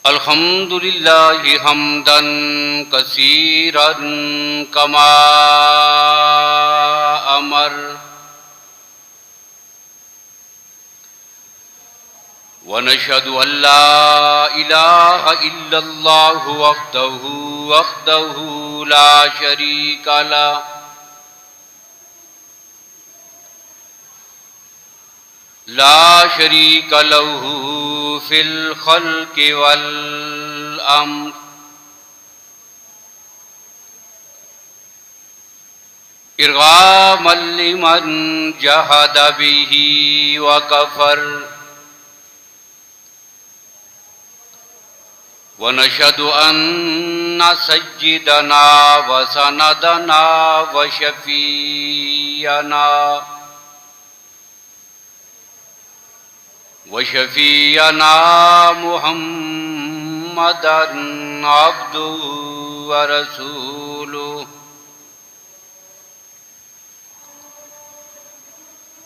الحمد للہ حمدا کثیرا کما امر ونشهد ان لا الہ الا اللہ وحدہ لا شریک له لا شریک له فی الخلق والامر ارغاما لمن جحد به وکفر ونشهد ان سیدنا وسندنا وشفیعنا محمدا عبده ورسوله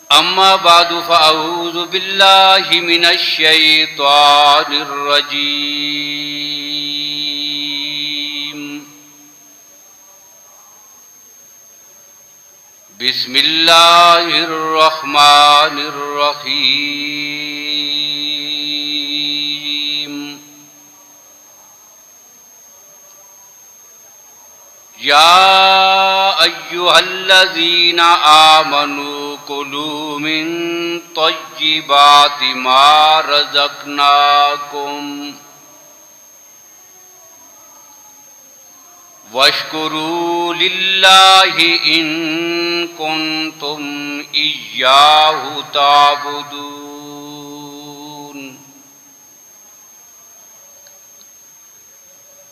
اما بعد فاعوذ باللہ من الشیطان الرجیم بسم اللہ الرحمن الرحیم یا ایہا الذین آمنوا کلوا من طیبات ما رزقناکم واشکروا للہ ان کنتم ایاہ تعبدون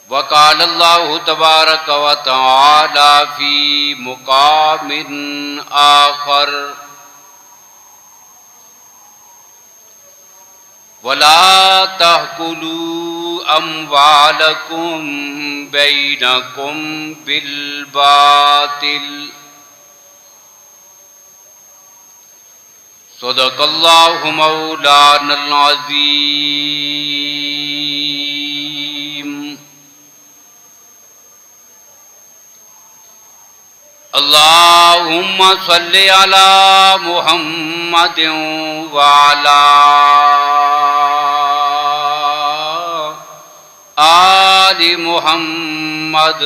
وقال اللہ تبارک و تعالی فی مقام آخر وَلَا تَأْكُلُوا أَمْوَالَكُمْ بَيْنَكُمْ بِالْبَاطِلِ صدق اللہ مولانا العظیم اللہم صلی علی محمد وعلی آل محمد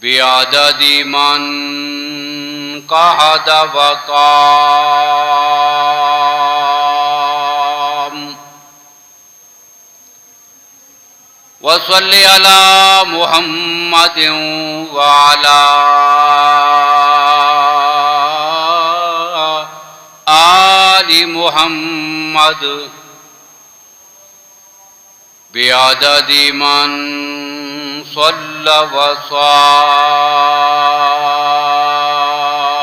بعدد من قعد وقام وصلی علی محمد وعلی آل محمد بعدد من صلی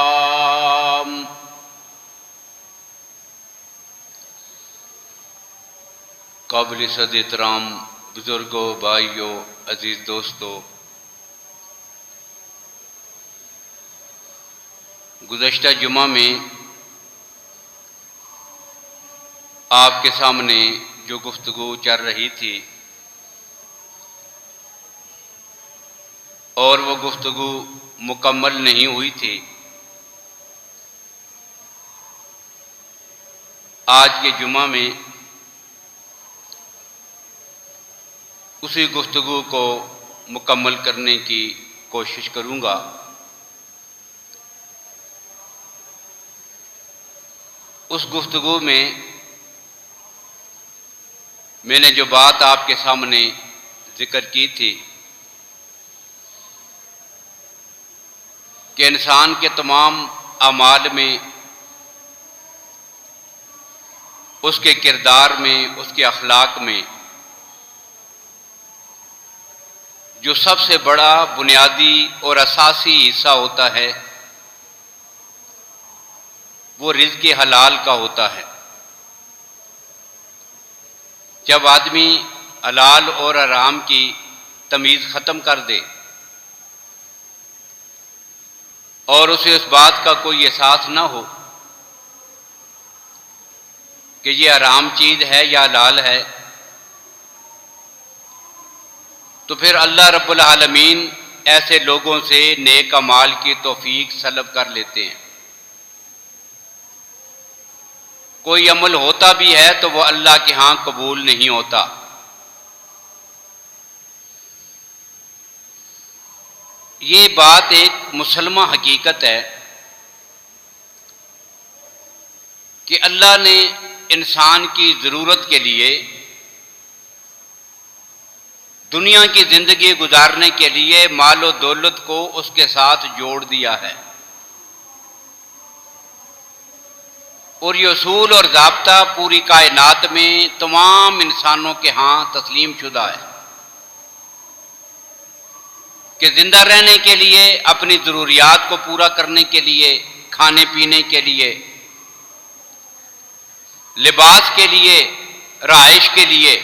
وصام قابل صد احترام بزرگوں، بھائیوں، عزیز دوستوں، گزشتہ جمعہ میں آپ کے سامنے جو گفتگو چل رہی تھی اور وہ گفتگو مکمل نہیں ہوئی تھی، آج کے جمعہ میں اسی گفتگو کو مکمل کرنے کی کوشش کروں گا۔ اس گفتگو میں میں نے جو بات آپ کے سامنے ذکر کی تھی کہ انسان کے تمام اعمال میں، اس کے کردار میں، اس کے اخلاق میں جو سب سے بڑا بنیادی اور اساسی حصہ ہوتا ہے وہ رزق حلال کا ہوتا ہے۔ جب آدمی حلال اور حرام کی تمیز ختم کر دے اور اسے اس بات کا کوئی احساس نہ ہو کہ یہ حرام چیز ہے یا حلال ہے، تو پھر اللہ رب العالمین ایسے لوگوں سے نیک اعمال کی توفیق سلب کر لیتے ہیں۔ کوئی عمل ہوتا بھی ہے تو وہ اللہ کے ہاں قبول نہیں ہوتا۔ یہ بات ایک مسلمہ حقیقت ہے کہ اللہ نے انسان کی ضرورت کے لیے، دنیا کی زندگی گزارنے کے لیے مال و دولت کو اس کے ساتھ جوڑ دیا ہے، اور یہ اصول اور ضابطہ پوری کائنات میں تمام انسانوں کے ہاں تسلیم شدہ ہے کہ زندہ رہنے کے لیے، اپنی ضروریات کو پورا کرنے کے لیے، کھانے پینے کے لیے، لباس کے لیے، رہائش کے لیے،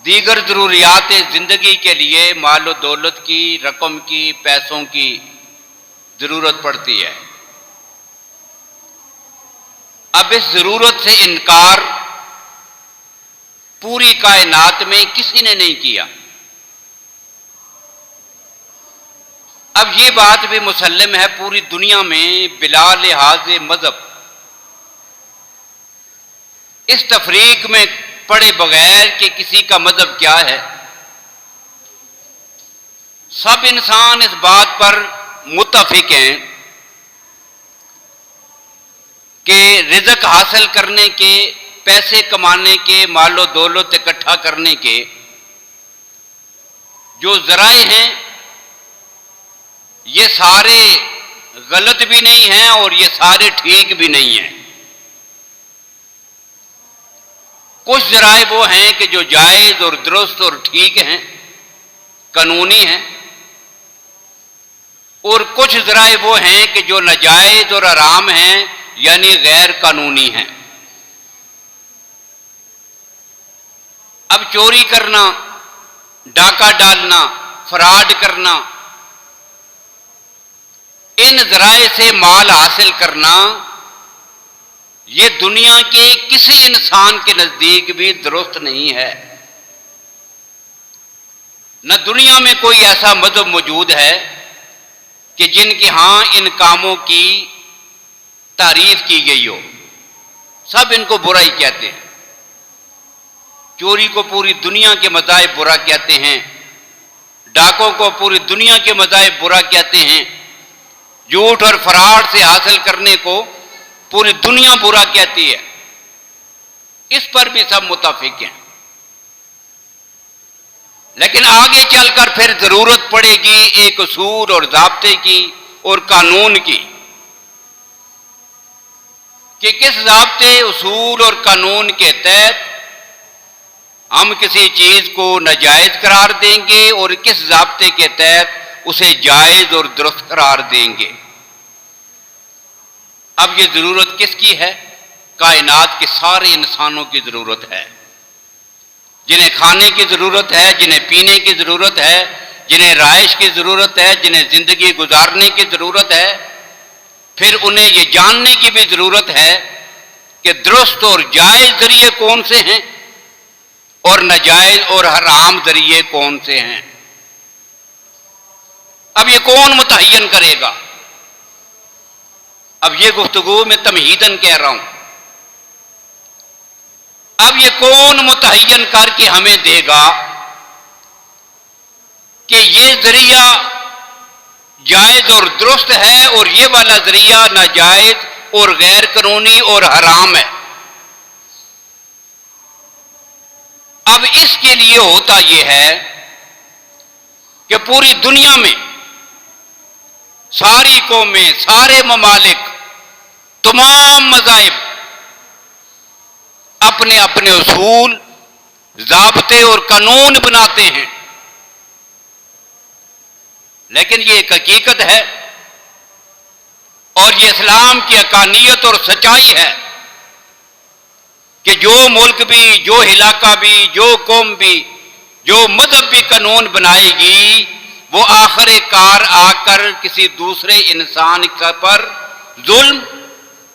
دیگر ضروریات زندگی کے لیے مال و دولت کی، رقم کی، پیسوں کی ضرورت پڑتی ہے۔ اب اس ضرورت سے انکار پوری کائنات میں کسی نے نہیں کیا۔ اب یہ بات بھی مسلم ہے پوری دنیا میں بلا لحاظ مذہب اس تفریق میں پڑے بغیر کہ کسی کا مذہب کیا ہے، سب انسان اس بات پر متفق ہیں کہ رزق حاصل کرنے کے، پیسے کمانے کے، مال و دولت اکٹھا کرنے کے جو ذرائع ہیں یہ سارے غلط بھی نہیں ہیں اور یہ سارے ٹھیک بھی نہیں ہیں۔ کچھ ذرائع وہ ہیں کہ جو جائز اور درست اور ٹھیک ہیں، قانونی ہیں، اور کچھ ذرائع وہ ہیں کہ جو ناجائز اور حرام ہیں، یعنی غیر قانونی ہیں۔ اب چوری کرنا، ڈاکہ ڈالنا، فراڈ کرنا، ان ذرائع سے مال حاصل کرنا، یہ دنیا کے کسی انسان کے نزدیک بھی درست نہیں ہے۔ نہ دنیا میں کوئی ایسا مذہب موجود ہے کہ جن کے ہاں ان کاموں کی تعریف کی گئی ہو، سب ان کو برا ہی کہتے ہیں۔ چوری کو پوری دنیا کے مذاہب برا کہتے ہیں، ڈاکوں کو پوری دنیا کے مذاہب برا کہتے ہیں، جھوٹ اور فراڈ سے حاصل کرنے کو پوری دنیا برا کہتی ہے۔ اس پر بھی سب متفق ہیں، لیکن آگے چل کر پھر ضرورت پڑے گی ایک اصول اور ضابطے کی اور قانون کی کہ کس ضابطے، اصول اور قانون کے تحت ہم کسی چیز کو ناجائز قرار دیں گے اور کس ضابطے کے تحت اسے جائز اور درست قرار دیں گے۔ اب یہ ضرورت کس کی ہے؟ کائنات کے سارے انسانوں کی ضرورت ہے، جنہیں کھانے کی ضرورت ہے، جنہیں پینے کی ضرورت ہے، جنہیں رہائش کی ضرورت ہے، جنہیں زندگی گزارنے کی ضرورت ہے۔ پھر انہیں یہ جاننے کی بھی ضرورت ہے کہ درست اور جائز ذریعے کون سے ہیں اور ناجائز اور حرام ذریعے کون سے ہیں۔ اب یہ کون متعین کرے گا؟ اب یہ گفتگو میں تمہیداً کہہ رہا ہوں، اب یہ کون متعین کر کے ہمیں دے گا کہ یہ ذریعہ جائز اور درست ہے اور یہ والا ذریعہ ناجائز اور غیر قانونی اور حرام ہے؟ اب اس کے لیے ہوتا یہ ہے کہ پوری دنیا میں ساری قومیں، سارے ممالک، تمام مذاہب اپنے اپنے اصول، ضابطے اور قانون بناتے ہیں، لیکن یہ ایک حقیقت ہے اور یہ اسلام کی حقانیت اور سچائی ہے کہ جو ملک بھی، جو علاقہ بھی، جو قوم بھی، جو مذہب بھی قانون بنائے گی، وہ آخر کار آ کر کسی دوسرے انسان پر ظلم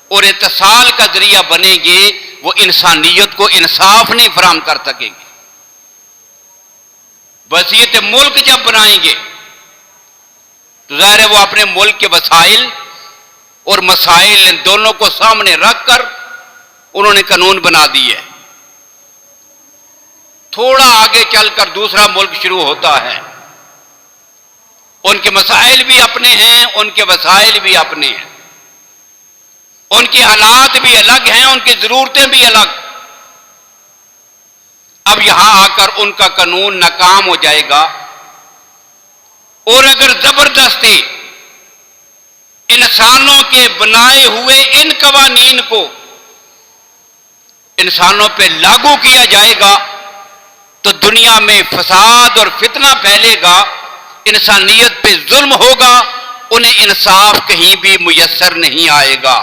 اور اتصال کا ذریعہ بنیں گے، وہ انسانیت کو انصاف نہیں فراہم کر سکیں گے۔ وصیت ملک جب بنائیں گے تو ظاہر ہے وہ اپنے ملک کے وسائل اور مسائل ان دونوں کو سامنے رکھ کر انہوں نے قانون بنا دی ہے۔ تھوڑا آگے چل کر دوسرا ملک شروع ہوتا ہے، ان کے مسائل بھی اپنے ہیں، ان کے وسائل بھی اپنے ہیں، ان کے حالات بھی الگ ہیں، ان کی ضرورتیں بھی الگ۔ اب یہاں آ کر ان کا قانون ناکام ہو جائے گا، اور اگر زبردستی انسانوں کے بنائے ہوئے ان قوانین کو انسانوں پہ لاگو کیا جائے گا تو دنیا میں فساد اور فتنہ پھیلے گا، انسانیت پہ ظلم ہوگا، انہیں انصاف کہیں بھی میسر نہیں آئے گا۔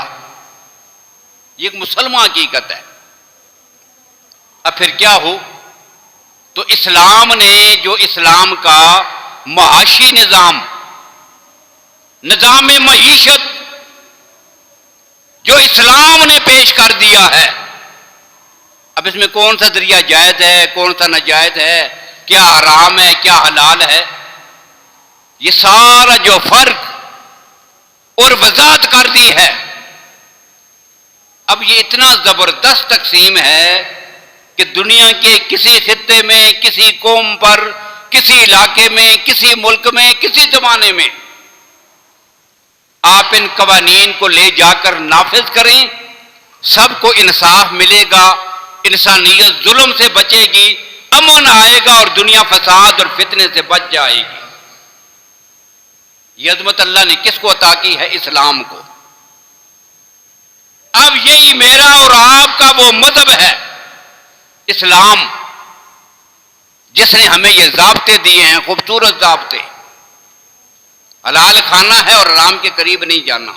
یہ ایک مسلمان حقیقت ہے۔ اب پھر کیا ہو؟ تو اسلام نے جو اسلام کا معاشی نظام معیشت جو اسلام نے پیش کر دیا ہے، اب اس میں کون سا ذریعہ جائز ہے، کون سا ناجائز ہے، کیا حرام ہے، کیا حلال ہے، یہ سارا جو فرق اور وضاحت کر دی ہے۔ اب یہ اتنا زبردست تقسیم ہے کہ دنیا کے کسی خطے میں، کسی قوم پر، کسی علاقے میں، کسی ملک میں، کسی زمانے میں آپ ان قوانین کو لے جا کر نافذ کریں، سب کو انصاف ملے گا، انسانیت ظلم سے بچے گی، امن آئے گا اور دنیا فساد اور فتنے سے بچ جائے گی۔ یہ عظمت اللہ نے کس کو عطا کی ہے؟ اسلام کو۔ اب یہی میرا اور آپ کا وہ مذہب ہے اسلام، جس نے ہمیں یہ ضابطے دیے ہیں، خوبصورت ضابطے۔ حلال کھانا ہے اور حرام کے قریب نہیں جانا۔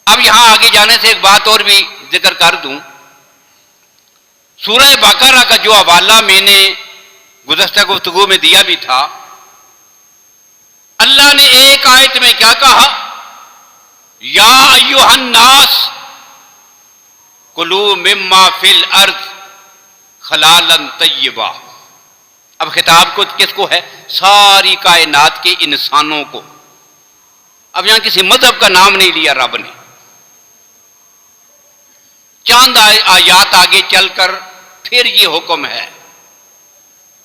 اب یہاں آگے جانے سے ایک بات اور بھی ذکر کر دوں، سورہ بقرہ کا جو حوالہ میں نے گزشتہ گفتگو میں دیا بھی تھا، اللہ نے ایک آیت میں کیا کہا؟ یا ایھا الناس کلوا مما فی الارض حلالا طیبا۔ اب خطاب کو کس کو ہے؟ ساری کائنات کے انسانوں کو۔ اب یہاں کسی مذہب کا نام نہیں لیا رب نے۔ چاند آیات آگے چل کر پھر یہ حکم ہے،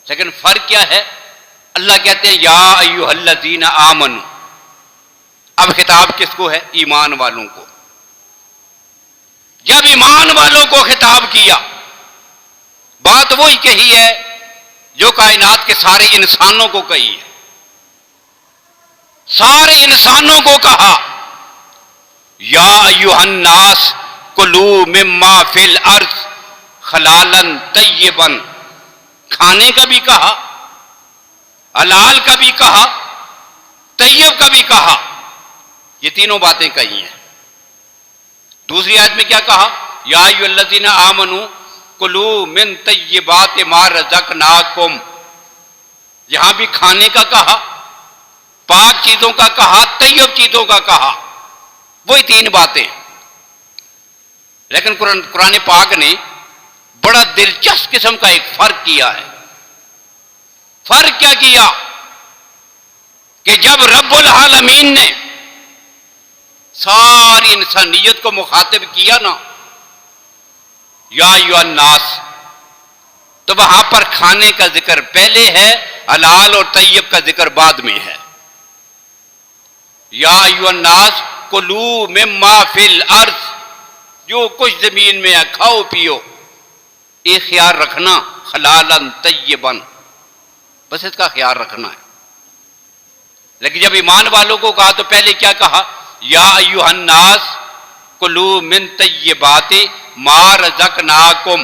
لیکن فرق کیا ہے؟ اللہ کہتے ہیں یا ایھا الذین آمنوا۔ اب خطاب کس کو ہے؟ ایمان والوں کو۔ جب ایمان والوں کو خطاب کیا، بات وہی کہی ہے جو کائنات کے سارے انسانوں کو کہی ہے۔ سارے انسانوں کو کہا یا ایھا الناس کلوا مما فی الارض حلالا طیبا، کھانے کا بھی کہا، حلال کا بھی کہا، طیب کا بھی کہا، یہ تینوں باتیں کہی ہیں۔ دوسری آیت میں کیا کہا؟ یا ایھا الذین آمنوا کلوا من طیبات ما رزقناکم، یہاں بھی کھانے کا کہا، پاک چیزوں کا کہا، طیب چیزوں کا کہا، وہی تین باتیں۔ لیکن قرآن پاک نے بڑا دلچسپ قسم کا ایک فرق کیا ہے۔ فرق کیا کیا کہ جب رب العالمین نے ساری انسانیت کو مخاطب کیا نا، یا ایھا الناس، تو وہاں پر کھانے کا ذکر پہلے ہے، حلال اور طیب کا ذکر بعد میں ہے۔ یا ایھا الناس کلوا مما فی الارض، جو کچھ زمین میں ہے کھاؤ پیو، یہ خیال رکھنا، حلالا طیبا، بس اس کا خیال رکھنا ہے۔ لیکن جب ایمان والوں کو کہا تو پہلے کیا کہا؟ یا ایھا الناس کلوا من طیبات ما رزقناکم،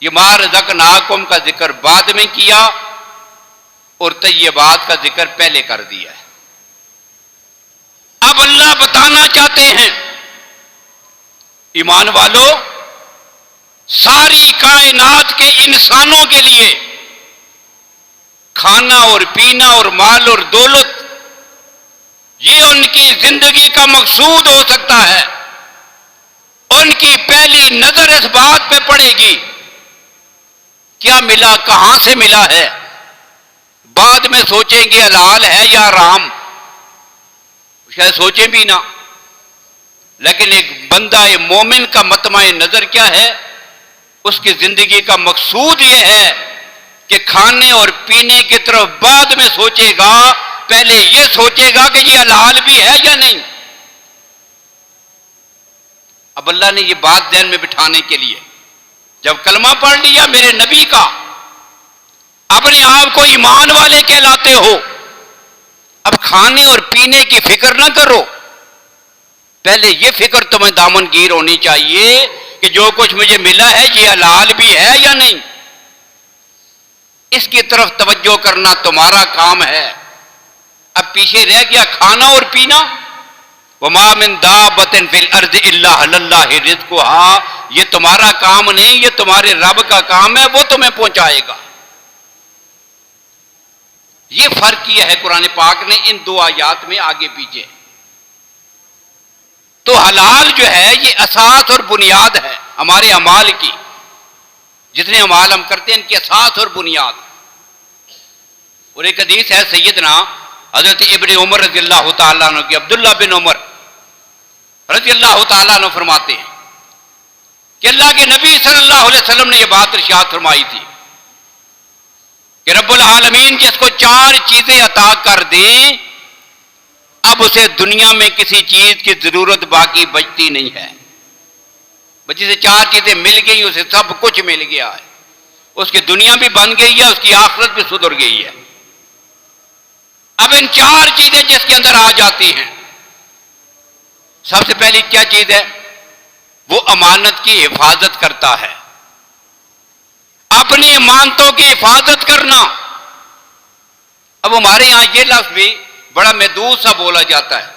یہ ما رزقناکم کا ذکر بعد میں کیا اور طیبات کا ذکر پہلے کر دیا ہے۔ اب اللہ بتانا چاہتے ہیں ایمان والو، ساری کائنات کے انسانوں کے لیے کھانا اور پینا اور مال اور دولت یہ ان کی زندگی کا مقصود ہو سکتا ہے. ان کی پہلی نظر اس بات پہ پڑے گی کیا ملا, کہاں سے ملا ہے. بعد میں سوچیں گے حلال ہے یا حرام, شاید سوچیں بھی نہ. لیکن ایک بندہ مومن کا مطمع نظر کیا ہے, اس کی زندگی کا مقصود یہ ہے کہ کھانے اور پینے کی طرف بعد میں سوچے گا, پہلے یہ سوچے گا کہ یہ حلال بھی ہے یا نہیں. اب اللہ نے یہ بات ذہن میں بٹھانے کے لیے جب کلمہ پڑھ لیا میرے نبی کا, اپنے آپ کو ایمان والے کہلاتے ہو, اب کھانے اور پینے کی فکر نہ کرو, پہلے یہ فکر تمہیں دامن گیر ہونی چاہیے کہ جو کچھ مجھے ملا ہے یہ حلال بھی ہے یا نہیں. اس کی طرف توجہ کرنا تمہارا کام ہے. اب پیچھے رہ گیا کھانا اور پینا. وما من دابۃ فی الارض الا علی اللہ رزقھا, یہ تمہارا کام نہیں, یہ تمہارے رب کا کام ہے, وہ تمہیں پہنچائے گا. یہ فرق کیا ہے قرآن پاک نے ان دو آیات میں آگے پیچھے. تو حلال جو ہے یہ اساس اور بنیاد ہے ہمارے اعمال کی. جتنے اعمال ہم کرتے ہیں ان کی اساس اور بنیاد. اور ایک حدیث ہے سیدنا حضرت ابن عمر رضی اللہ تعالیٰ عنہ کی, عبداللہ بن عمر رضی اللہ تعالیٰ عنہ فرماتے ہیں کہ اللہ کے نبی صلی اللہ علیہ وسلم نے یہ بات ارشاد فرمائی تھی کہ رب العالمین جس کو 4 چیزیں عطا کر دیں اب اسے دنیا میں کسی چیز کی ضرورت باقی بچتی نہیں ہے. بچی سے 4 چیزیں مل گئی, اسے سب کچھ مل گیا ہے. اس کی دنیا بھی بن گئی ہے, اس کی آخرت بھی سدھر گئی ہے. اب ان 4 چیزیں جس کے اندر آ جاتی ہیں, سب سے پہلی کیا چیز ہے, وہ امانت کی حفاظت کرتا ہے. اپنی امانتوں کی حفاظت کرنا. اب ہمارے یہاں یہ لفظ بھی بڑا محدود سا بولا جاتا ہے.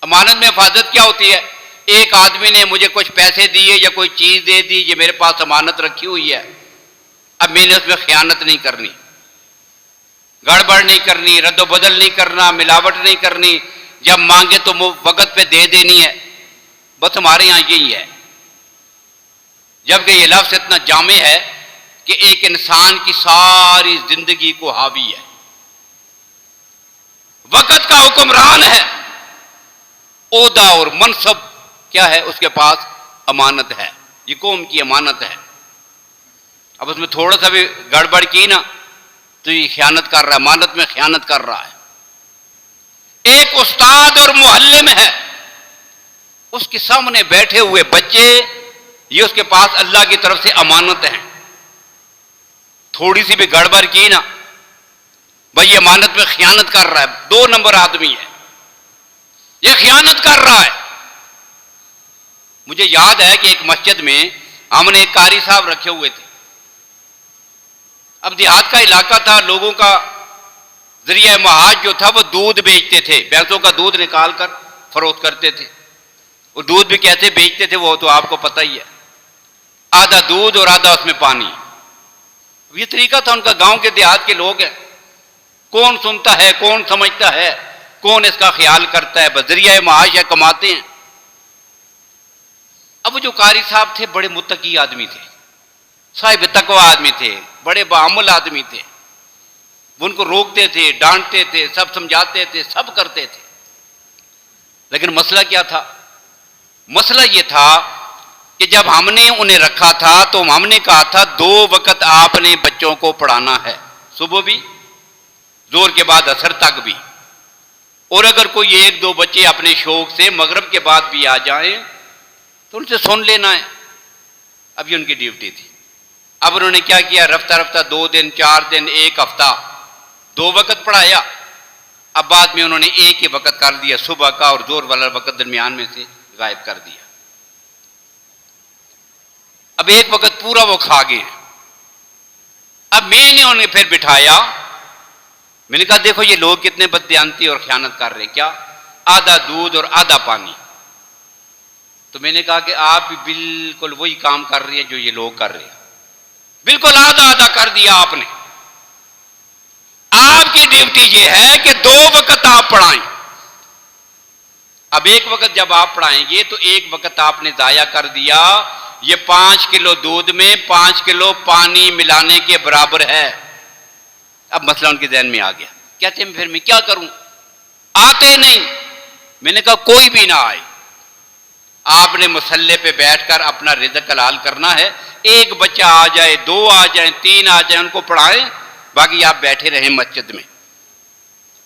امانت میں حفاظت کیا ہوتی ہے, ایک آدمی نے مجھے کچھ پیسے دیے یا کوئی چیز دے دی, یہ میرے پاس امانت رکھی ہوئی ہے, اب میں نے اس میں خیانت نہیں کرنی, گڑبڑ نہیں کرنی, رد و بدل نہیں کرنا, ملاوٹ نہیں کرنی, جب مانگے تو وقت پہ دے دینی ہے. بس ہمارے یہاں یہی ہے. جبکہ یہ لفظ اتنا جامع ہے کہ ایک انسان کی ساری زندگی کو حاوی ہے. وقت کا حکمران ہے, عہدہ اور منصب کیا ہے اس کے پاس, امانت ہے. یہ قوم کی امانت ہے. اب اس میں تھوڑا سا بھی گڑبڑ کی نا تو یہ خیانت کر رہا ہے, امانت میں خیانت کر رہا ہے. ایک استاد اور معلم ہے, اس کے سامنے بیٹھے ہوئے بچے یہ اس کے پاس اللہ کی طرف سے امانت ہیں. تھوڑی سی بھی گڑبڑ کی نا بھائی یہ امانت میں خیانت کر رہا ہے, 2 نمبر آدمی ہے, یہ خیانت کر رہا ہے. مجھے یاد ہے کہ ایک مسجد میں ہم نے ایک قاری صاحب رکھے ہوئے تھے. اب دیہات کا علاقہ تھا, لوگوں کا ذریعہ معاش جو تھا وہ دودھ بیچتے تھے, بھینسوں کا دودھ نکال کر فروخت کرتے تھے. وہ دودھ بھی کیسے بیچتے تھے وہ تو آپ کو پتہ ہی ہے, آدھا دودھ اور آدھا اس میں پانی. یہ طریقہ تھا ان کا. گاؤں کے دیہات کے لوگ ہیں, کون سنتا ہے, کون سمجھتا ہے, کون اس کا خیال کرتا ہے, بس ذریعہ معاش ہے, کماتے ہیں. اب وہ جو قاری صاحب تھے بڑے متقی آدمی تھے, صاحب تقوی آدمی تھے, بڑے بعمل آدمی تھے. وہ ان کو روکتے تھے, ڈانٹتے تھے, سب سمجھاتے تھے, سب کرتے تھے. لیکن مسئلہ کیا تھا, مسئلہ یہ تھا کہ جب ہم نے انہیں رکھا تھا تو ہم نے کہا تھا 2 وقت آپ نے بچوں کو پڑھانا ہے, صبح بھی, زور کے بعد عصر تک بھی, اور اگر کوئی 1-2 بچے اپنے شوق سے مغرب کے بعد بھی آ جائیں تو ان سے سن لینا ہے. اب یہ ان کی ڈیوٹی تھی. اب انہوں نے کیا کیا, رفتہ رفتہ 2 دن, 4 دن, 1 ہفتہ 2 وقت پڑھایا. اب بعد میں انہوں نے ایک ہی وقت کر دیا, صبح کا, اور زور والا وقت درمیان میں سے غائب کر دیا. اب 1 وقت پورا وہ کھا گئے. اب میں نے انہیں پھر بٹھایا, میں نے کہا دیکھو یہ لوگ کتنے بددیانتی اور خیانت کر رہے, کیا آدھا دودھ اور آدھا پانی. تو میں نے کہا کہ آپ بھی بالکل وہی کام کر رہے ہیں جو یہ لوگ کر رہے ہیں, بالکل آدھا آدھا کر دیا آپ نے. آپ کی ڈیوٹی یہ ہے کہ 2 وقت آپ پڑھائیں, اب ایک وقت جب آپ پڑھائیں گے تو ایک وقت آپ نے ضائع کر دیا، یہ 5 کلو دودھ میں 5 کلو پانی ملانے کے برابر ہے۔ اب مسئلہ ان کے ذہن میں آ گیا، کہتے ہیں پھر میں کیا کروں، آتے نہیں۔ میں نے کہا کوئی بھی نہ آئے، آپ نے مسلح پہ بیٹھ کر اپنا رزق حلال کرنا ہے۔ ایک بچہ آ جائے، 2 آ جائیں، 3 آ جائیں، ان کو پڑھائیں، باقی آپ بیٹھے رہیں مسجد میں۔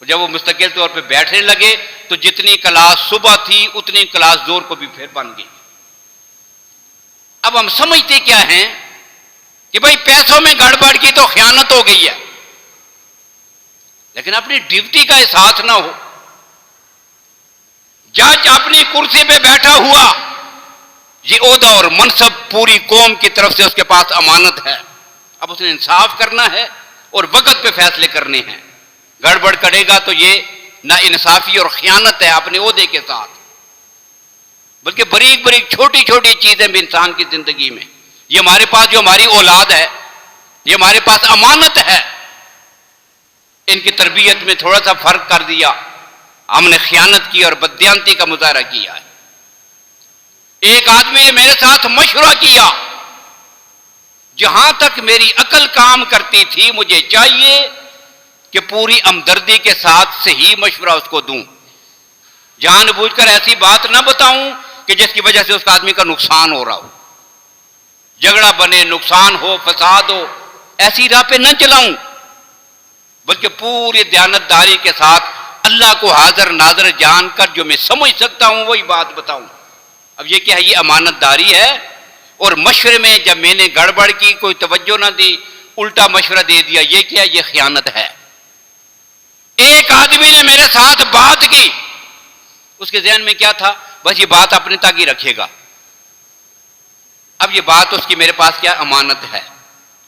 جب وہ مستقل طور پہ بیٹھنے لگے تو جتنی کلاس صبح تھی اتنی کلاس زور کو بھی پھر بن گئی۔ اب ہم سمجھتے کیا ہیں کہ بھائی پیسوں میں گڑبڑ کی تو خیانت ہو گئی ہے، لیکن اپنی ڈیوٹی کا احساس نہ ہو۔ جج اپنی کرسی پہ بیٹھا ہوا، یہ عہدہ اور منصب پوری قوم کی طرف سے اس کے پاس امانت ہے، اب اس نے انصاف کرنا ہے اور وقت پہ فیصلے کرنے ہیں۔ گڑبڑ کرے گا تو یہ نا انصافی اور خیانت ہے اپنے عہدے کے ساتھ۔ بلکہ باریک باریک چھوٹی چھوٹی چیزیں بھی انسان کی زندگی میں، یہ ہمارے پاس جو ہماری اولاد ہے، یہ ہمارے پاس امانت ہے، ان کی تربیت میں تھوڑا سا فرق کر دیا، ہم نے خیانت کی اور بددیانتی کا مظاہرہ کیا ہے۔ ایک آدمی نے میرے ساتھ مشورہ کیا، جہاں تک میری عقل کام کرتی تھی مجھے چاہیے کہ پوری ہمدردی کے ساتھ صحیح مشورہ اس کو دوں، جان بوجھ کر ایسی بات نہ بتاؤں کہ جس کی وجہ سے اس کا آدمی کا نقصان ہو رہا ہو، جھگڑا بنے، نقصان ہو، فساد ہو، ایسی راہ پہ نہ چلاؤں، بلکہ پوری دیانتداری کے ساتھ اللہ کو حاضر ناظر جان کر جو میں سمجھ سکتا ہوں وہی بات بتاؤں۔ اب یہ کیا ہے، یہ امانت داری ہے۔ اور مشورے میں جب میں نے گڑبڑ کی، کوئی توجہ نہ دی، الٹا مشورہ دے دیا، یہ کیا ہے، یہ خیانت ہے۔ ایک آدمی نے میرے ساتھ بات کی، اس کے ذہن میں کیا تھا، بس یہ بات اپنے تک ہی رکھے گا۔ اب یہ بات اس کی میرے پاس کیا امانت ہے،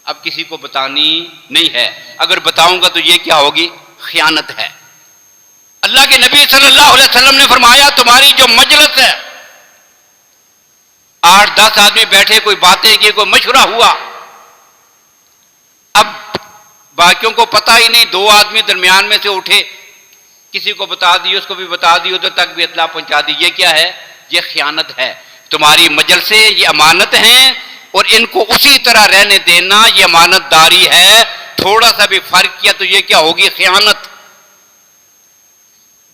اب کسی کو بتانی نہیں ہے، اگر بتاؤں گا تو یہ کیا ہوگی، خیانت ہے۔ اللہ کے نبی صلی اللہ علیہ وسلم نے فرمایا تمہاری جو مجلس ہے، 8-10 آدمی بیٹھے، کوئی باتیں کی، کوئی مشورہ ہوا، اب باقیوں کو پتہ ہی نہیں، 2 آدمی درمیان میں سے اٹھے، کسی کو بتا دی، اس کو بھی بتا دی، ادھر تک بھی اطلاع پہنچا دی، یہ کیا ہے، یہ خیانت ہے۔ تمہاری مجلسیں یہ امانت ہیں اور ان کو اسی طرح رہنے دینا یہ امانت داری ہے، تھوڑا سا بھی فرق کیا تو یہ کیا ہوگی، خیانت۔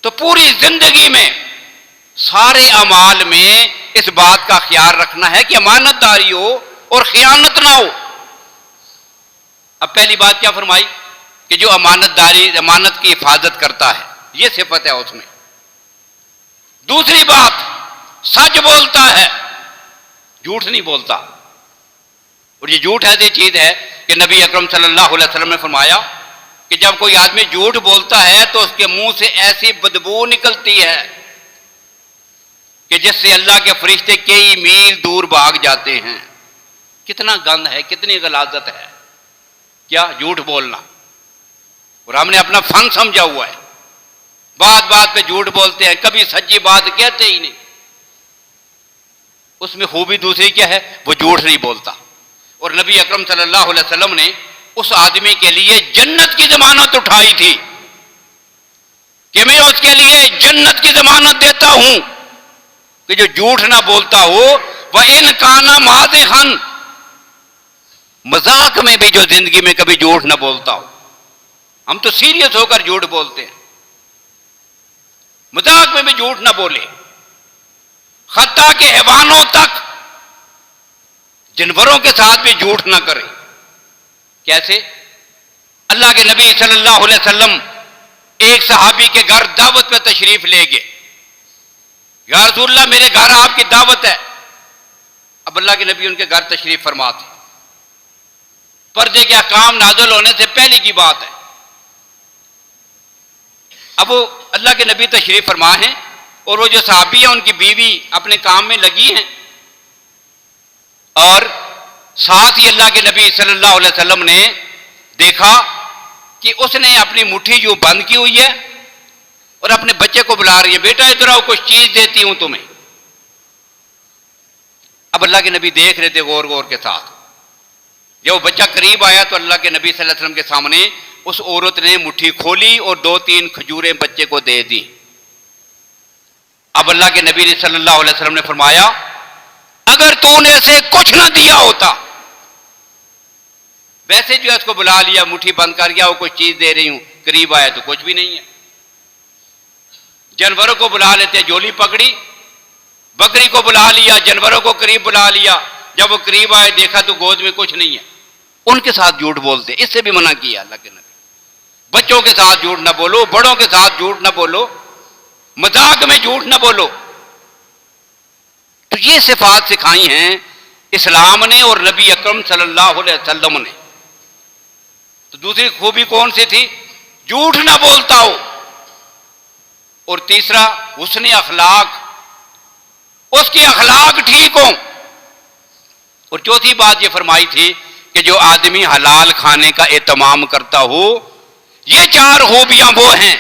تو پوری زندگی میں سارے اعمال میں اس بات کا خیال رکھنا ہے کہ امانت داری ہو اور خیانت نہ ہو۔ اب پہلی بات کیا فرمائی کہ جو امانت داری، امانت کی حفاظت کرتا ہے، یہ صفت ہے اس میں۔ دوسری بات، سچ بولتا ہے، جھوٹ نہیں بولتا۔ اور یہ جھوٹ ایسی چیز ہے کہ نبی اکرم صلی اللہ علیہ وسلم نے فرمایا کہ جب کوئی آدمی جھوٹ بولتا ہے تو اس کے منہ سے ایسی بدبو نکلتی ہے کہ جس سے اللہ کے فرشتے کئی میل دور بھاگ جاتے ہیں۔ کتنا گند ہے، کتنی غلاظت ہے، کیا جھوٹ بولنا۔ اور ہم نے اپنا فن سمجھا ہوا ہے، بات بات پہ جھوٹ بولتے ہیں، کبھی سچی بات کہتے ہی نہیں۔ اس میں خوبی دوسری کیا ہے، وہ جھوٹ نہیں بولتا۔ اور نبی اکرم صلی اللہ علیہ وسلم نے اس آدمی کے لیے جنت کی ضمانت اٹھائی تھی کہ میں اس کے لیے جنت کی ضمانت دیتا ہوں کہ جو جھوٹ نہ بولتا ہو، وَإِنْ كَانَ مَازِحًا، مذاق میں بھی جو زندگی میں کبھی جھوٹ نہ بولتا ہو۔ ہم تو سیریس ہو کر جھوٹ بولتے ہیں، مذاق میں بھی جھوٹ نہ بولے، حتیٰ کہ حیوانوں تک، جانوروں کے ساتھ بھی جھوٹ نہ کرے۔ کیسے؟ اللہ کے نبی صلی اللہ علیہ وسلم ایک صحابی کے گھر دعوت پہ تشریف لے گئے، یا رسول اللہ میرے گھر آپ کی دعوت ہے۔ اب اللہ کے نبی ان کے گھر تشریف فرما تھے، پردے کے احکام نازل ہونے سے پہلے کی بات ہے۔ اب وہ اللہ کے نبی تشریف فرما ہیں اور وہ جو صحابی ہیں ان کی بیوی اپنے کام میں لگی ہیں، اور ساتھ ہی اللہ کے نبی صلی اللہ علیہ وسلم نے دیکھا کہ اس نے اپنی مٹھی یوں بند کی ہوئی ہے اور اپنے بچے کو بلا رہی ہے، بیٹا ادھر آؤ کچھ چیز دیتی ہوں تمہیں۔ اب اللہ کے نبی دیکھ رہے تھے غور غور کے ساتھ۔ جب وہ بچہ قریب آیا تو اللہ کے نبی صلی اللہ علیہ وسلم کے سامنے اس عورت نے مٹھی کھولی اور 2-3 کھجوریں بچے کو دے دی۔ اب اللہ کے نبی صلی اللہ علیہ وسلم نے فرمایا اگر تو نے اسے کچھ نہ دیا ہوتا، ویسے جو ہے اس کو بلا لیا، مٹھی بند کر گیا، وہ کچھ چیز دے رہی ہوں، قریب آیا تو کچھ بھی نہیں ہے۔ جانوروں کو بلا لیتے، جولی پکڑی، بکری کو بلا لیا، جانوروں کو قریب بلا لیا، جب وہ قریب آئے دیکھا تو گود میں کچھ نہیں ہے، ان کے ساتھ جھوٹ بولتے، اس سے بھی منع کیا اللہ کے نبی۔ بچوں کے ساتھ جھوٹ نہ بولو، بڑوں کے ساتھ جھوٹ نہ بولو، مذاق میں جھوٹ نہ بولو۔ تو یہ صفات سکھائی ہیں اسلام نے اور نبی اکرم صلی اللہ علیہ وسلم نے۔ تو دوسری خوبی کون سی تھی؟ جھوٹ نہ بولتا ہو، اور تیسرا حسن اخلاق، اس کی اخلاق ٹھیک ہوں، اور چوتھی بات یہ فرمائی تھی کہ جو آدمی حلال کھانے کا اہتمام کرتا ہو، یہ چار خوبیاں وہ ہیں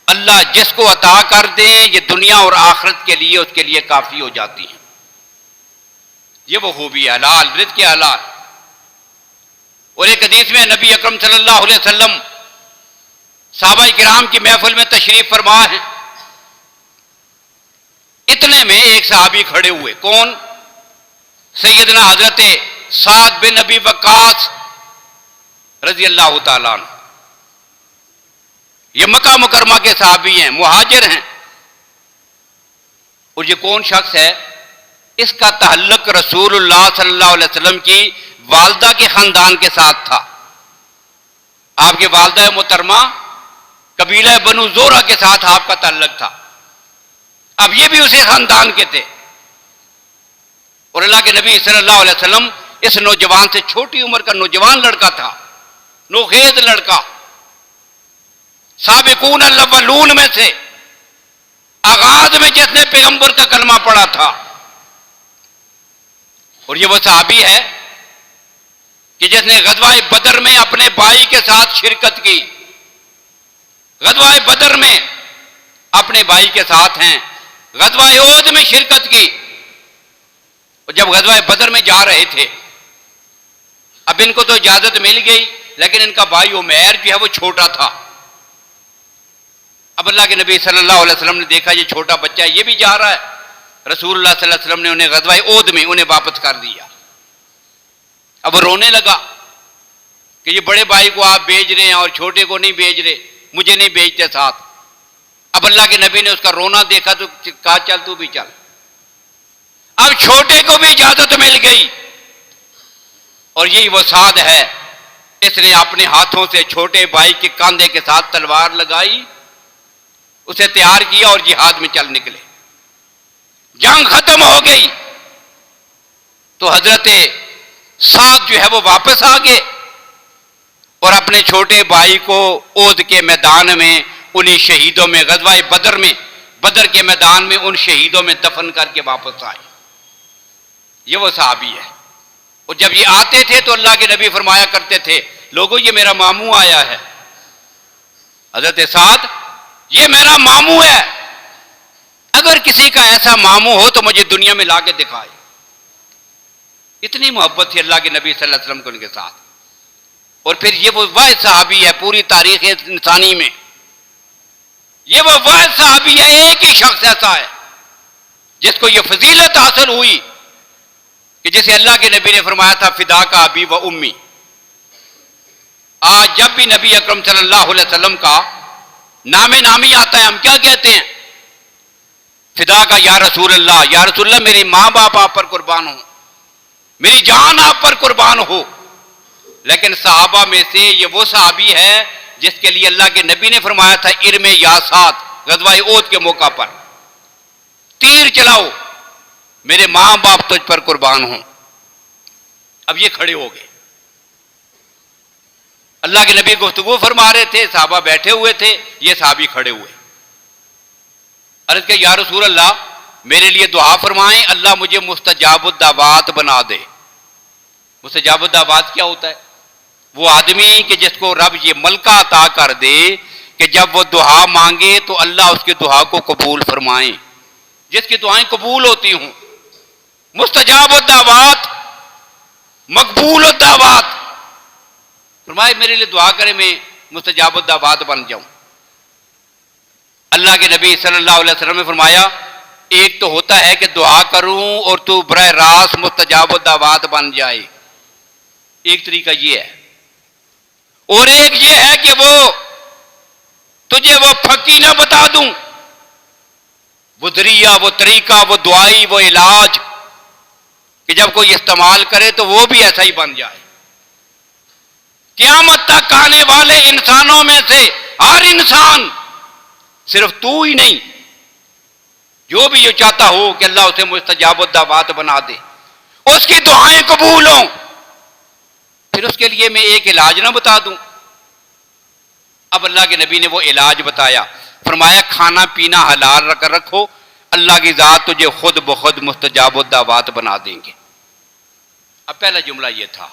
اللہ جس کو عطا کر دیں یہ دنیا اور آخرت کے لیے اس کے لیے کافی ہو جاتی ہیں۔ یہ وہ خوبی ہے، حلال رزق حلال۔ اور ایک حدیث میں نبی اکرم صلی اللہ علیہ وسلم صحابہ کرام کی محفل میں تشریف فرما ہے، اتنے میں ایک صحابی کھڑے ہوئے، کون؟ سیدنا حضرت سعد بن ابی وقاص رضی اللہ تعالیٰ عنہ۔ یہ مکہ مکرمہ کے صحابی ہیں، مہاجر ہیں، اور یہ کون شخص ہے؟ اس کا تعلق رسول اللہ صلی اللہ علیہ وسلم کی والدہ کے خاندان کے ساتھ تھا۔ آپ کے والدہ محترمہ قبیلہ بنو زورہ کے ساتھ آپ کا تعلق تھا، اب یہ بھی اسی خاندان کے تھے۔ اور اللہ کے نبی صلی اللہ علیہ وسلم اس نوجوان سے، چھوٹی عمر کا نوجوان لڑکا تھا، نوخیز لڑکا، سابقون الاولون میں سے، آغاز میں جس نے پیغمبر کا کلمہ پڑھا تھا۔ اور یہ وہ صحابی ہے کہ جس نے غزوہ بدر میں اپنے بھائی کے ساتھ شرکت کی، غزوہ بدر میں اپنے بھائی کے ساتھ ہیں، غزوہ احد میں شرکت کی۔ اور جب غزوہ بدر میں جا رہے تھے، اب ان کو تو اجازت مل گئی، لیکن ان کا بھائی عمیر جو ہے وہ چھوٹا تھا۔ اب اللہ کے نبی صلی اللہ علیہ وسلم نے دیکھا یہ چھوٹا بچہ ہے، یہ بھی جا رہا ہے، رسول اللہ صلی اللہ علیہ وسلم نے انہیں غزوہ احد میں انہیں واپس کر دیا۔ اب وہ رونے لگا کہ یہ بڑے بھائی کو آپ بھیج رہے ہیں اور چھوٹے کو نہیں بھیج رہے، مجھے نہیں بھیجتے ساتھ۔ اب اللہ کے نبی نے اس کا رونا دیکھا تو کہا چل تو بھی چل۔ اب چھوٹے کو بھی اجازت مل گئی، اور یہی وہ سعد ہے، اس نے اپنے ہاتھوں سے چھوٹے بھائی کے کاندھے کے ساتھ تلوار لگائی، اسے تیار کیا اور جہاد میں چل نکلے۔ جنگ ختم ہو گئی تو حضرت سعد جو ہے وہ واپس آ گئے اور اپنے چھوٹے بھائی کو احد کے میدان میں انہی شہیدوں میں، غزوہ بدر میں، بدر کے میدان میں ان شہیدوں میں دفن کر کے واپس آئے۔ یہ وہ صحابی ہے۔ اور جب یہ آتے تھے تو اللہ کے نبی فرمایا کرتے تھے، لوگوں یہ میرا ماموں آیا ہے، حضرت سعد یہ میرا ماموں ہے، اگر کسی کا ایسا ماموں ہو تو مجھے دنیا میں لا کے دکھائے۔ اتنی محبت تھی اللہ کے نبی صلی اللہ علیہ وسلم کو ان کے ساتھ۔ اور پھر یہ وہ واحد صحابی ہے پوری تاریخ انسانی میں، یہ وہ واحد صحابی ہے، ایک ہی شخص ایسا ہے جس کو یہ فضیلت حاصل ہوئی کہ جسے اللہ کے نبی نے فرمایا تھا فدا کا ابی و امی۔ آج جب بھی نبی اکرم صلی اللہ علیہ وسلم کا نام نامی آتا ہے ہم کیا کہتے ہیں؟ فدا کا یا رسول اللہ، یا رسول اللہ میری ماں باپ آپ پر قربان ہوں، میری جان آپ پر قربان ہو۔ لیکن صحابہ میں سے یہ وہ صحابی ہے جس کے لیے اللہ کے نبی نے فرمایا تھا ارم یاسات، غزوہ احد کے موقع پر، تیر چلاؤ میرے ماں باپ تجھ پر قربان ہوں۔ اب یہ کھڑے ہو گئے، اللہ کے نبی گفتگو فرما رہے تھے، صحابہ بیٹھے ہوئے تھے، یہ صحابی کھڑے ہوئے، عرض کہ یا رسول اللہ میرے لیے دعا فرمائیں، اللہ مجھے مستجاب الدعوات بنا دے۔ مستجاب الدعوات کیا ہوتا ہے؟ وہ آدمی کہ جس کو رب یہ ملکہ عطا کر دے کہ جب وہ دعا مانگے تو اللہ اس کی دعا کو قبول فرمائیں، جس کی دعائیں قبول ہوتی ہوں۔ مستجاب الدعوات، مقبول الدعوات، فرمائے میرے لیے دعا کرے میں مستجاب الدعوات بن جاؤں۔ اللہ کے نبی صلی اللہ علیہ وسلم نے فرمایا ایک تو ہوتا ہے کہ دعا کروں اور تو براہ راست مستجاب الدعوات بن جائے، ایک طریقہ یہ ہے، اور ایک یہ ہے کہ وہ تجھے وہ پھکی نہ بتا دوں، وہ ذریعہ، وہ طریقہ، وہ دعائی، وہ علاج کہ جب کوئی استعمال کرے تو وہ بھی ایسا ہی بن جائے۔ قیامت تک آنے والے انسانوں میں سے ہر انسان، صرف تو ہی نہیں، جو بھی یہ چاہتا ہو کہ اللہ اسے مستجاب الدعوات بنا دے، اس کی دعائیں قبول ہوں، پھر اس کے لیے میں ایک علاج نہ بتا دوں۔ اب اللہ کے نبی نے وہ علاج بتایا، فرمایا کھانا پینا حلال رکھو، اللہ کی ذات تجھے خود بخود مستجاب الدعوات بنا دیں گے۔ اب پہلا جملہ یہ تھا،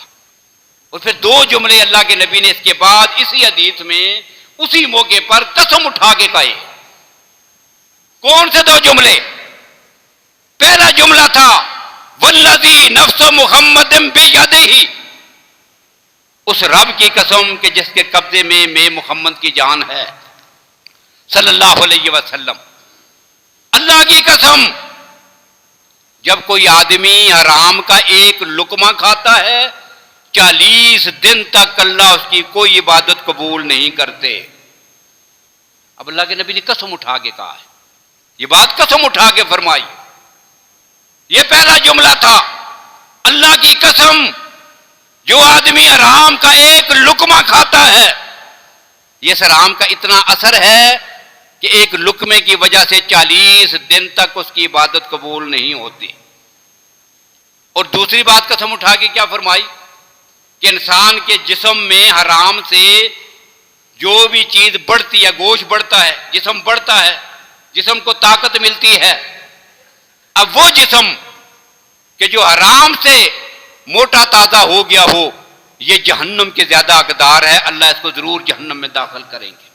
اور پھر دو جملے اللہ کے نبی نے اس کے بعد اسی حدیث میں اسی موقع پر قسم اٹھا کے کہے۔ کون سے دو جملے؟ پہلا جملہ تھا والذی نفس محمد بیدہ، اس رب کی قسم کہ جس کے قبضے میں محمد کی جان ہے صلی اللہ علیہ وسلم۔ اللہ کی قسم، جب کوئی آدمی حرام کا ایک لقمہ کھاتا ہے 40 دن تک اللہ اس کی کوئی عبادت قبول نہیں کرتے۔ اب اللہ کے نبی نے قسم اٹھا کے کہا ہے، یہ بات قسم اٹھا کے فرمائی۔ یہ پہلا جملہ تھا، اللہ کی قسم، جو آدمی حرام کا ایک لقمہ کھاتا ہے، یہ اس حرام کا اتنا اثر ہے کہ ایک لقمے کی وجہ سے 40 دن تک اس کی عبادت قبول نہیں ہوتی۔ اور دوسری بات قسم اٹھا کے کیا فرمائی کہ انسان کے جسم میں حرام سے جو بھی چیز بڑھتی ہے، گوشت بڑھتا ہے، جسم بڑھتا ہے، جسم کو طاقت ملتی ہے، اب وہ جسم کہ جو حرام سے موٹا تازہ ہو گیا ہو، یہ جہنم کے زیادہ حقدار ہے، اللہ اس کو ضرور جہنم میں داخل کریں گے۔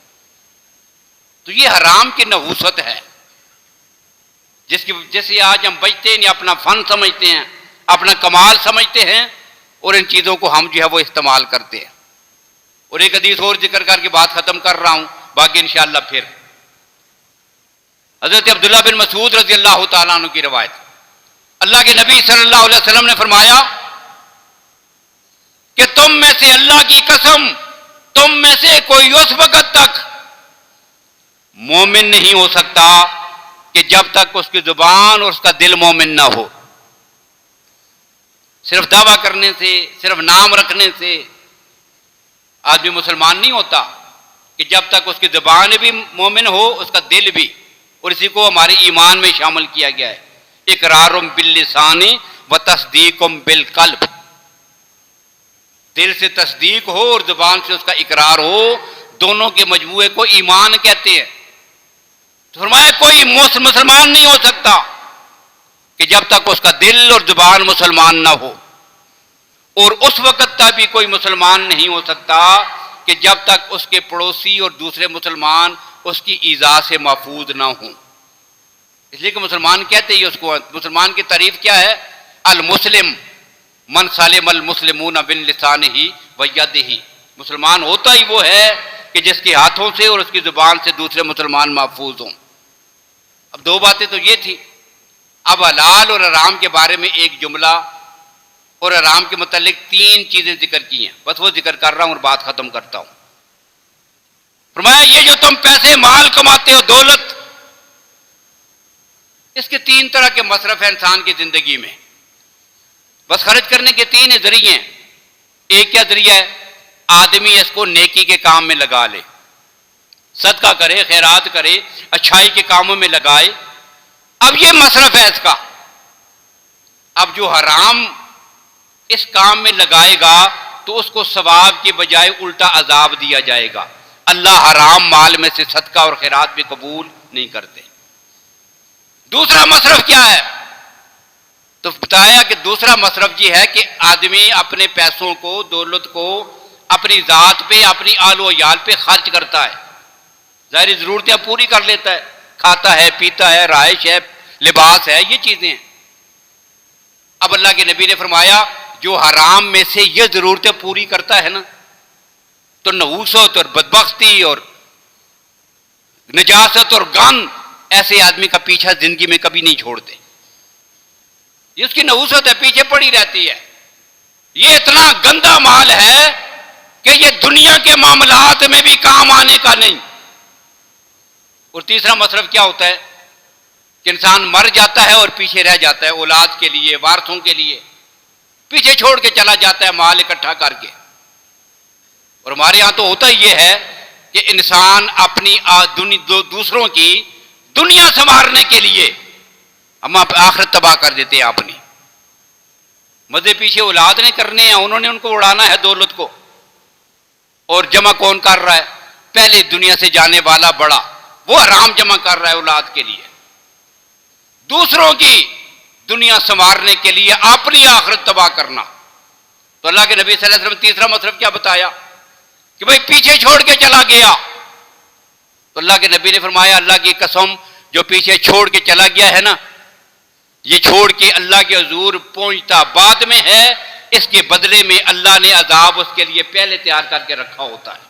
تو یہ حرام کی نحوست ہے، جیسے آج ہم بچتے ہیں، اپنا فن سمجھتے ہیں، اپنا کمال سمجھتے ہیں، اور ان چیزوں کو ہم جو ہے وہ استعمال کرتے ہیں۔ اور ایک حدیث اور ذکر کر کے بات ختم کر رہا ہوں، باقی انشاءاللہ پھر حضرت عبداللہ بن مسعود رضی اللہ تعالیٰ عنہ کی روایت، اللہ کے نبی صلی اللہ علیہ وسلم نے فرمایا کہ تم میں سے، اللہ کی قسم، تم میں سے کوئی اس وقت تک مومن نہیں ہو سکتا کہ جب تک اس کی زبان اور اس کا دل مومن نہ ہو۔ صرف دعویٰ کرنے سے، صرف نام رکھنے سے آدمی مسلمان نہیں ہوتا، کہ جب تک اس کی زبان بھی مومن ہو، اس کا دل بھی، اور اسی کو ہمارے ایمان میں شامل کیا گیا ہے، اقرار باللسان و تصدیق بالقلب، دل سے تصدیق ہو اور زبان سے اس کا اقرار ہو، دونوں کے مجموعے کو ایمان کہتے ہیں۔ تو فرمایا کوئی مسلمان نہیں ہو سکتا کہ جب تک اس کا دل اور زبان مسلمان نہ ہو، اور اس وقت تک بھی کوئی مسلمان نہیں ہو سکتا کہ جب تک اس کے پڑوسی اور دوسرے مسلمان اس کی ایذا سے محفوظ نہ ہوں۔ اس لیے کہ مسلمان کہتے ہیں اس کو، مسلمان کی تعریف کیا ہے؟ المسلم من سالم المسلمون من لسانہ و یدہ، مسلمان ہوتا ہی وہ ہے کہ جس کے ہاتھوں سے اور اس کی زبان سے دوسرے مسلمان محفوظ ہوں۔ اب دو باتیں تو یہ تھی، اب حلال اور حرام کے بارے میں ایک جملہ، اور حرام کے متعلق 3 چیزیں ذکر کی ہیں، بس وہ ذکر کر رہا ہوں اور بات ختم کرتا ہوں۔ فرمایا یہ جو تم پیسے مال کماتے ہو، دولت، اس کے 3 طرح کے مصرف ہیں انسان کی زندگی میں، بس خرچ کرنے کے 3 ذریعے ہیں۔ ایک کیا ذریعہ ہے؟ آدمی اس کو نیکی کے کام میں لگا لے، صدقہ کرے، خیرات کرے، اچھائی کے کاموں میں لگائے۔ اب یہ مصرف ہے اس کا۔ اب جو حرام اس کام میں لگائے گا تو اس کو ثواب کے بجائے الٹا عذاب دیا جائے گا۔ اللہ حرام مال میں سے صدقہ اور خیرات بھی قبول نہیں کرتے۔ دوسرا مصرف کیا ہے؟ تو بتایا کہ دوسرا مصرف یہ ہے کہ آدمی اپنے پیسوں کو، دولت کو اپنی ذات پہ، اپنی آل و عیال پہ خرچ کرتا ہے، ظاہری ضرورتیں پوری کر لیتا ہے، کھاتا ہے، پیتا ہے، رہائش ہے، لباس ہے، یہ چیزیں ہیں۔ اب اللہ کے نبی نے فرمایا جو حرام میں سے یہ ضرورتیں پوری کرتا ہے نا، تو نحوست اور بدبختی اور نجاست اور گند ایسے آدمی کا پیچھا زندگی میں کبھی نہیں چھوڑتے. یہ اس کی نحوست ہے، پیچھے پڑی رہتی ہے. یہ اتنا گندا مال ہے کہ یہ دنیا کے معاملات میں بھی کام آنے کا نہیں. اور تیسرا مصرف کیا ہوتا ہے کہ انسان مر جاتا ہے اور پیچھے رہ جاتا ہے، اولاد کے لیے، وارثوں کے لیے پیچھے چھوڑ کے چلا جاتا ہے مال اکٹھا کر کے. اور ہمارے ہاں تو ہوتا یہ ہے کہ انسان اپنی دوسروں کی دنیا سنوارنے کے لیے ہم آخرت تباہ کر دیتے ہیں اپنی. مزے پیچھے اولاد نے کرنے ہیں، انہوں نے ان کو اڑانا ہے دولت کو. اور جمع کون کر رہا ہے؟ پہلے دنیا سے جانے والا بڑا، وہ حرام جمع کر رہا ہے اولاد کے لیے. دوسروں کی دنیا سنوارنے کے لیے اپنی آخرت تباہ کرنا. تو اللہ کے نبی صلی اللہ علیہ وسلم تیسرا مصرف کیا بتایا کہ بھئی پیچھے چھوڑ کے چلا گیا. تو اللہ کے نبی نے فرمایا اللہ کی قسم جو پیچھے چھوڑ کے چلا گیا ہے نا، یہ چھوڑ کے اللہ کے حضور پہنچتا بعد میں ہے، اس کے بدلے میں اللہ نے عذاب اس کے لیے پہلے تیار کر کے رکھا ہوتا ہے.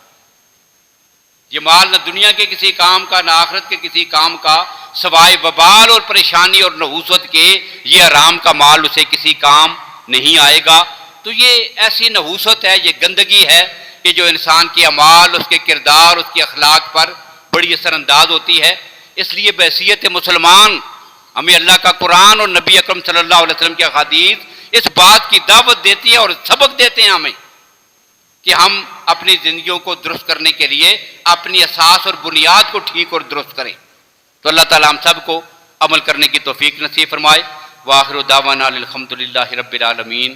یہ مال نہ دنیا کے کسی کام کا نہ آخرت کے کسی کام کا، سوائے وبال اور پریشانی اور نحوست کے یہ حرام کا مال اسے کسی کام نہیں آئے گا. تو یہ ایسی نحوست ہے، یہ گندگی ہے کہ جو انسان کے اعمال، اس کے کردار، اس کے اخلاق پر بڑی اثر انداز ہوتی ہے. اس لیے بحیثیت مسلمان ہمیں اللہ کا قرآن اور نبی اکرم صلی اللہ علیہ وسلم کی احادیث اس بات کی دعوت دیتی ہے اور سبق دیتے ہیں ہمیں کہ ہم اپنی زندگیوں کو درست کرنے کے لیے اپنی اساس اور بنیاد کو ٹھیک اور درست کریں. تو اللہ تعالیٰ ہم سب کو عمل کرنے کی توفیق نصیب فرمائے. وآخر دعوانا الحمد للہ رب العالمین.